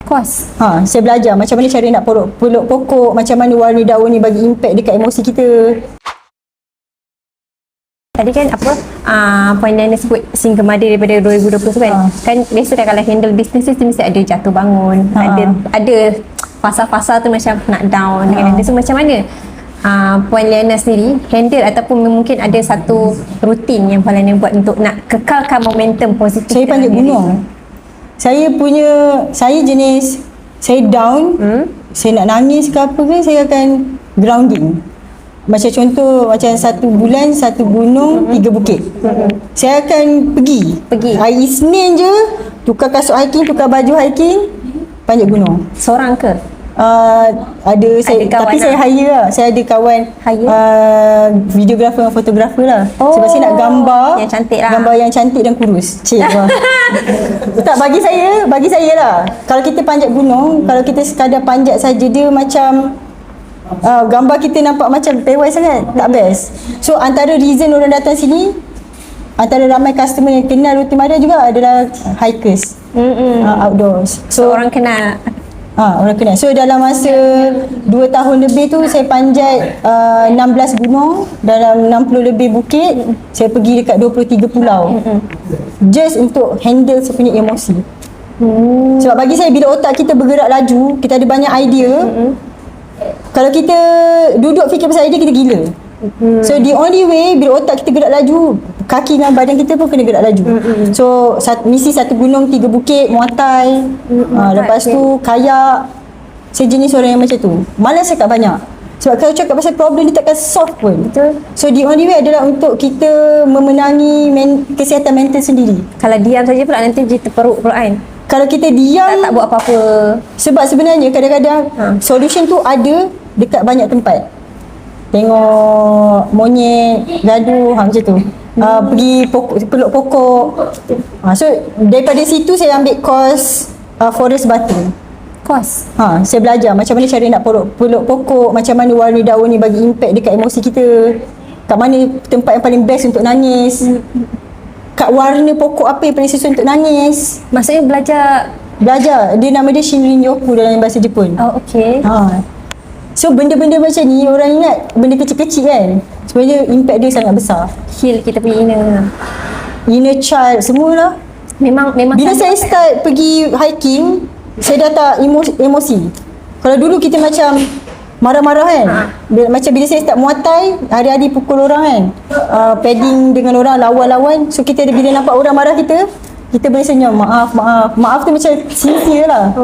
Kos. Saya belajar macam mana cara nak peluk pokok, macam mana warna daun ni bagi impact dekat emosi kita. Tadi kan Puan Diana sebut single mother daripada 2020 tu kan. Kan biasa dah kalau handle business tu mesti ada jatuh bangun, ada fasa-fasa tu macam nak down kan. So macam mana Puan Liana sendiri handle ataupun mungkin ada satu rutin yang Puan Liana buat untuk nak kekalkan momentum positif? Saya panjat gunung. Saya jenis saya down, saya nak nangis ke apa ke, saya akan grounding. Macam contoh, macam 1 bulan 1 gunung 3 bukit. Saya akan pergi. Hari Isnin je tukar kasut hiking, tukar baju hiking, panjat gunung. Seorang ke? Ada saya, tapi saya hire lah. Saya ada kawan videographer dan fotografer lah. Sebab saya nak gambar yang cantik lah. Gambar yang cantik dan kurus. Tak, bagi saya lah. Kalau kita panjat gunung, kalau kita sekadar panjat saja, dia macam gambar kita nampak macam pewai sangat, tak best. So antara reason orang datang sini, antara ramai customer yang kenal Ruti Maria juga adalah hikers, outdoors. So orang kenal. Orang kenal. So dalam masa 2 tahun lebih tu saya panjat 16 gunung dalam 60 lebih bukit. Saya pergi dekat 23 pulau. Just untuk handle saya punya emosi. Sebab bagi saya, bila otak kita bergerak laju, kita ada banyak idea. Kalau kita duduk fikir pasal idea, kita gila. So the only way, bila otak kita gerak laju, kaki dengan badan kita pun kena gerak laju. So misi 1 gunung 3 bukit, muatai, lepas tu kayak. Saya jenis orang yang macam tu, malas cakap banyak. Sebab kalau cakap pasal problem, dia takkan solve pun. Betul. So the only way adalah untuk kita memenangi kesihatan mental sendiri. Kalau diam saja pula nanti jadi terperuk pula kan. Kalau kita diam, tak buat apa-apa. Sebab sebenarnya kadang-kadang solution tu ada dekat banyak tempat. Tengok monyet gaduh, macam tu. Pergi peluk pokok. So daripada situ saya ambil course forest bathing. Kos. Saya belajar macam mana cara nak peluk pokok, macam mana warna daun ni bagi impact dekat emosi kita. Kat mana tempat yang paling best untuk nangis. Kat warna pokok apa yang paling sesuai untuk nangis. Maksudnya Belajar. Dia nama dia Shinrin-yoku dalam bahasa Jepun. Okay. So benda-benda macam ni orang ingat benda kecil-kecil kan. Sebenarnya impact dia sangat besar. Heal kita punya Inner child, semualah. Memang bila saya start pergi hiking, saya dah tak emosi. Kalau dulu kita macam marah-marah kan. Macam bila saya start muatai, hari-hari pukul orang kan. Padding dengan orang, lawan-lawan. So kita bila nampak orang marah kita boleh senyum. Maaf tu macam sincere lah.